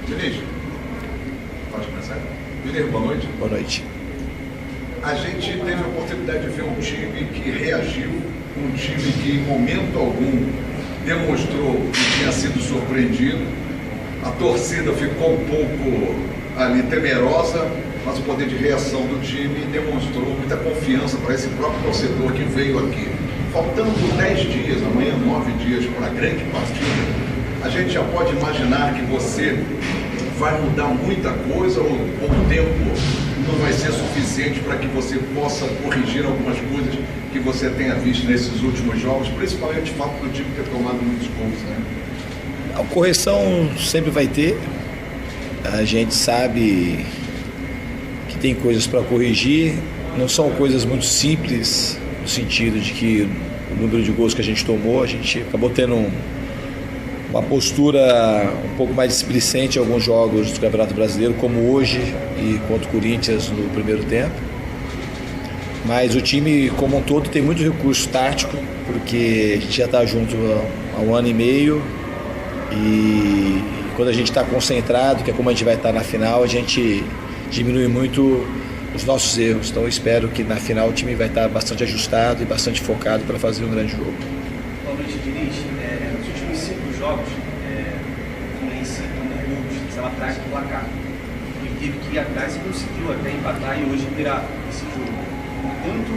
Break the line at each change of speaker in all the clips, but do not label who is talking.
Diniz, pode começar? Diniz, boa noite.
Boa noite.
A gente teve a oportunidade de ver um time que reagiu, um time que em momento algum demonstrou que tinha sido surpreendido. A torcida ficou um pouco ali temerosa, mas o poder de reação do time demonstrou muita confiança para esse próprio torcedor que veio aqui. Faltando 10 dias, amanhã 9 dias para a grande partida, a gente já pode imaginar que você vai mudar muita coisa ou o tempo não vai ser suficiente para que você possa corrigir algumas coisas que você tenha visto nesses últimos jogos, principalmente o fato do time ter tomado muitos gols, né?
A correção sempre vai ter. A gente sabe que tem coisas para corrigir, não são coisas muito simples, no sentido de que o número de gols que a gente tomou, a gente acabou tendo uma postura um pouco mais displicente em alguns jogos do Campeonato Brasileiro, como hoje e contra o Corinthians no primeiro tempo. Mas o time como um todo tem muito recurso tático, porque a gente já está junto há um ano e meio e quando a gente está concentrado, que é como a gente vai estar na final, a gente diminui muito os nossos erros. Então eu espero que na final o time vai estar bastante ajustado e bastante focado para fazer um grande jogo.
Boa noite, Diniz. Nos últimos 5 jogos, o Fluminense tomou gols, estava atrás do placar. Ele teve que ir atrás e conseguiu até empatar e hoje virar esse jogo. Tanto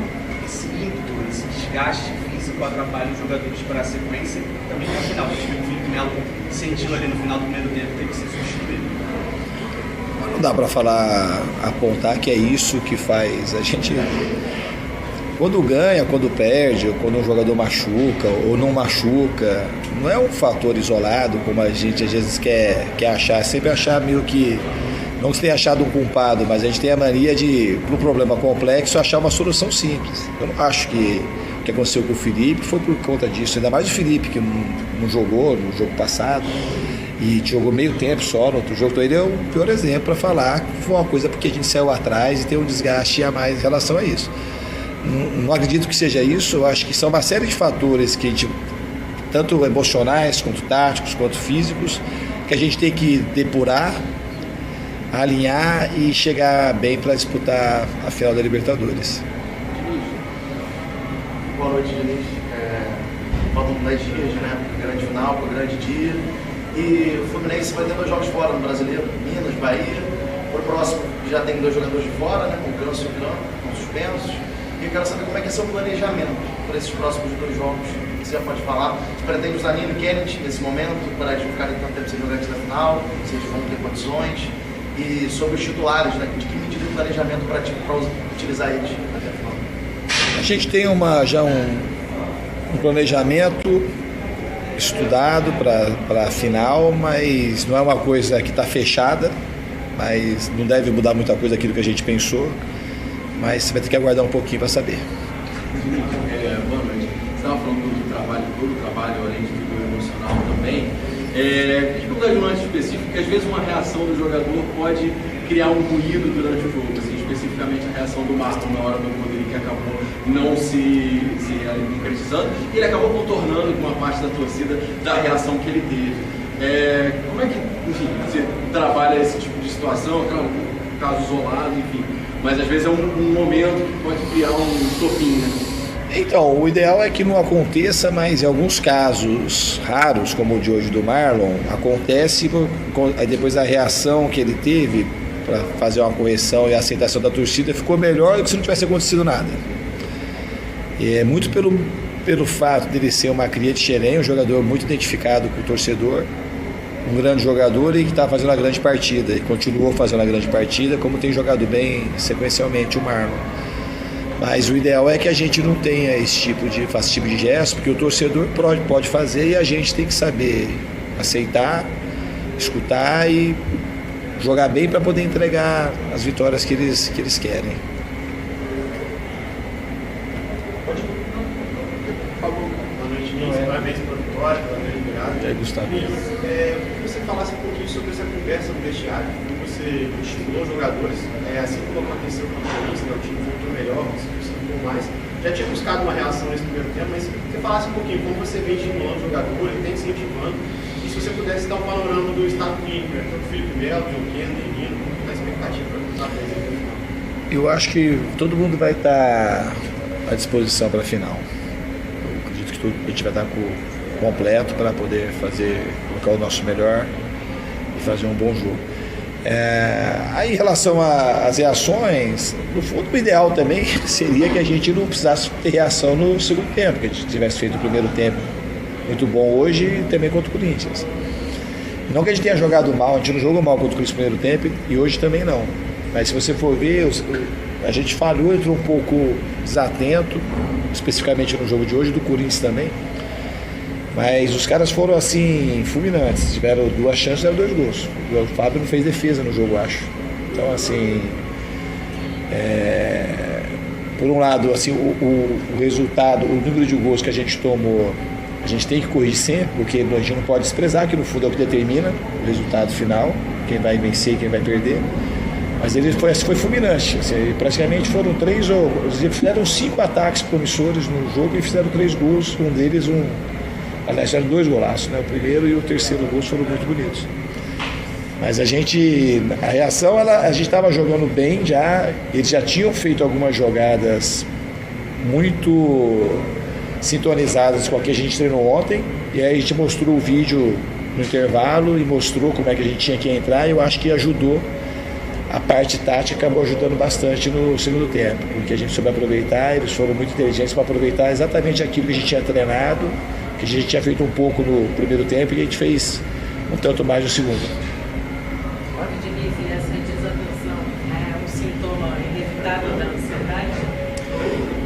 esse ímpeto, esse desgaste físico atrapalha os jogadores para a sequência e também para a final. O time do Felipe Melo sentiu ali no final do primeiro tempo, teve que ser substituído.
Não dá para falar, apontar que é isso que faz a gente. Quando ganha, quando perde, ou quando um jogador machuca ou não machuca, não é um fator isolado, como a gente às vezes quer achar, sempre achar meio que, não se tem achado um culpado, mas a gente tem a mania de, para um problema complexo, achar uma solução simples. Eu não acho que o que aconteceu com o Felipe foi por conta disso, ainda mais o Felipe, que não jogou no jogo passado, e jogou meio tempo só no outro jogo, então ele é o pior exemplo para falar que foi uma coisa porque a gente saiu atrás e tem um desgaste a mais em relação a isso. Não acredito que seja isso, eu acho que são uma série de fatores que a gente, tanto emocionais, quanto táticos, quanto físicos, que a gente tem que depurar, alinhar e chegar bem para disputar a final da Libertadores.
Boa noite, Diniz. Faltam 10 dias, né? Grande final, para o grande dia. E o Fluminense vai ter 2 jogos fora no Brasileiro, Minas, Bahia. Para o próximo já tem 2 jogadores de fora, né? Com o Ganso e o Grano, com suspensos. E eu quero saber como é que é seu planejamento para esses próximos 2 jogos. Você já pode falar. Você pretende usar Nino e Kennedy nesse momento, para eles não ficarem tanto tempo sem jogar antes da final, se eles vão ter condições. E sobre os titulares, né? De que medida de planejamento para utilizar eles até a final?
A gente tem já um planejamento estudado para a final, mas não é uma coisa que está fechada, mas não deve mudar muita coisa daquilo que a gente pensou, mas você vai ter que aguardar um pouquinho para saber.
Boa noite. Você estava falando do trabalho, todo o trabalho, além de tudo emocional também. Dificuldade nuances específicas, que às vezes uma reação do jogador pode criar um ruído durante o jogo, assim, especificamente a reação do Marlon na hora do Rodrigo, que acabou não se concretizando, e ele acabou contornando com uma parte da torcida da reação que ele teve. Como é que, enfim, você trabalha esse tipo de situação, claro, um caso isolado, enfim, mas às vezes é um momento que pode criar um estopim, né?
Então, o ideal é que não aconteça, mas em alguns casos raros, como o de hoje do Marlon, acontece, aí depois a reação que ele teve para fazer uma correção e a aceitação da torcida ficou melhor do que se não tivesse acontecido nada. É muito pelo fato dele ser uma cria de Xerém, um jogador muito identificado com o torcedor, um grande jogador e que está fazendo uma grande partida, e continuou fazendo uma grande partida, como tem jogado bem sequencialmente o Marlon. Mas o ideal é que a gente não tenha faça esse tipo de gesto, porque o torcedor pode fazer e a gente tem que saber aceitar, escutar e jogar bem para poder entregar as vitórias que eles querem.
Boa noite, Nils. Parabéns pela vitória, pela grande virada.
E aí, Gustavo?
Que você falasse um pouquinho sobre essa conversa no vestiário, como você estimulou os jogadores, assim como aconteceu com o Corinthians, né? O time voltou melhor, conseguiu se impor mais. Já tinha buscado uma reação nesse primeiro tempo, mas que você falasse um pouquinho como você vem estimulando o jogador e tem incentivando, e se se você pudesse dar um panorama do estado clínico, né? Tanto Felipe Melo, John Kennedy, Nino, como está a expectativa na apresentação?
Eu acho que todo mundo vai estar à disposição para a final. Eu acredito que a gente vai estar completo para poder colocar o nosso melhor e fazer um bom jogo. Aí, em relação às reações, no fundo, o ideal também seria que a gente não precisasse ter reação no segundo tempo, que a gente tivesse feito o primeiro tempo muito bom hoje e também contra o Corinthians. Não que a gente tenha jogado mal, a gente não jogou mal contra o Corinthians no primeiro tempo e hoje também não. Mas se você for ver, a gente falhou, entrou um pouco desatento, especificamente no jogo de hoje, do Corinthians também. Mas os caras foram assim, fulminantes, tiveram 2 chances, deram 2 gols. O Fábio não fez defesa no jogo, acho. Então, assim, por um lado, assim, o resultado, o número de gols que a gente tomou, a gente tem que corrigir sempre, porque a gente não pode desprezar, que no fundo é o que determina o resultado final, quem vai vencer e quem vai perder. Mas ele foi fulminante, assim, praticamente foram 3 jogos, eles fizeram 5 ataques promissores no jogo e fizeram 3 gols, um deles aliás, eram 2 golaços, né? O primeiro e o terceiro gol foram muito bonitos. Mas a reação, a gente estava jogando bem já, eles já tinham feito algumas jogadas muito sintonizadas com a que a gente treinou ontem, e aí a gente mostrou o vídeo no intervalo e mostrou como é que a gente tinha que entrar, e eu acho que ajudou. A parte tática acabou ajudando bastante no segundo tempo, porque a gente soube aproveitar, eles foram muito inteligentes para aproveitar exatamente aquilo que a gente tinha treinado, que a gente tinha feito um pouco no primeiro tempo e a gente fez um tanto mais no segundo.
Olha, Diniz, essa desatenção é um sintoma inevitável da ansiedade?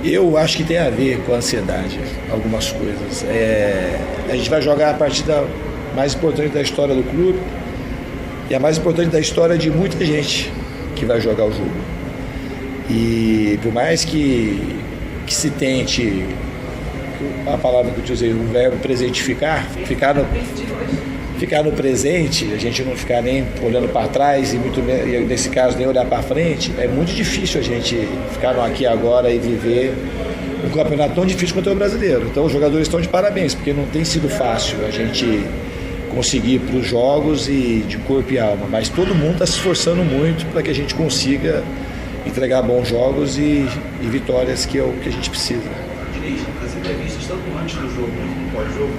Eu acho que tem a ver com a ansiedade, algumas coisas. A gente vai jogar a partida mais importante da história do clube e a mais importante da história de muita gente que vai jogar o jogo. E por mais que se tente, a palavra que eu te usei, o verbo presentificar, ficar no presente, a gente não ficar nem olhando para trás e nesse caso nem olhar para frente, é muito difícil a gente ficar no aqui e agora e viver um campeonato tão difícil quanto é o brasileiro. Então os jogadores estão de parabéns, porque não tem sido fácil a gente conseguir para os jogos e de corpo e alma, mas todo mundo está se esforçando muito para que a gente consiga entregar bons jogos e vitórias, que é o que a gente precisa.
Diniz, as entrevistas, tanto antes do jogo quanto no pós-jogo,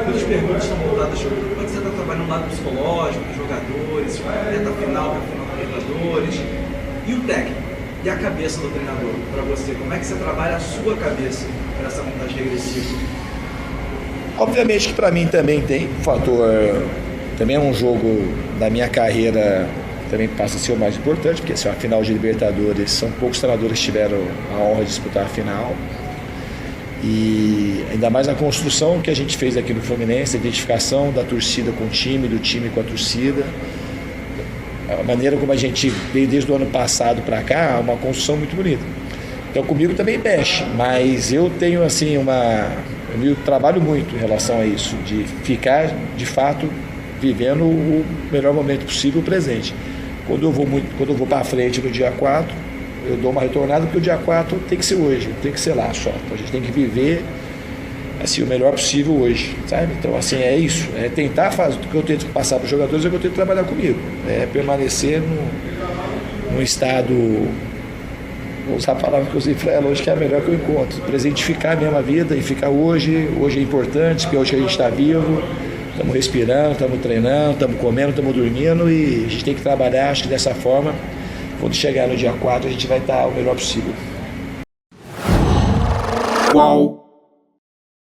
muitas perguntas são voltadas sobre como você está trabalhando no lado psicológico dos jogadores, reta final da Libertadores, e o técnico, e a cabeça do treinador, para você, como é que você trabalha a sua cabeça para essa contagem regressiva?
Obviamente que para mim também tem um fator, também é um jogo da minha carreira, também passa a ser o mais importante, porque se é uma final de Libertadores, são poucos treinadores que tiveram a honra de disputar a final. E ainda mais na construção que a gente fez aqui no Fluminense, a identificação da torcida com o time, do time com a torcida, a maneira como a gente veio desde o ano passado para cá, é uma construção muito bonita. Então comigo também mexe, mas eu tenho assim eu trabalho muito em relação a isso, de ficar de fato vivendo o melhor momento possível, o presente. Quando eu vou para frente no dia 4, eu dou uma retornada, porque o dia 4 tem que ser hoje, tem que ser lá só. Então a gente tem que viver assim, o melhor possível hoje, sabe? Então assim, é isso, é tentar fazer o que eu tento passar para os jogadores, é o que eu tento trabalhar comigo, é permanecer num estado, vou usar a palavra que eu usei para ela hoje, que é a melhor que eu encontro, presentificar a mesma vida e ficar hoje é importante, porque hoje a gente está vivo, estamos respirando, estamos treinando, estamos comendo, estamos dormindo, e a gente tem que trabalhar, acho que dessa forma, quando chegar no dia 4 a gente vai estar o melhor possível.
Qual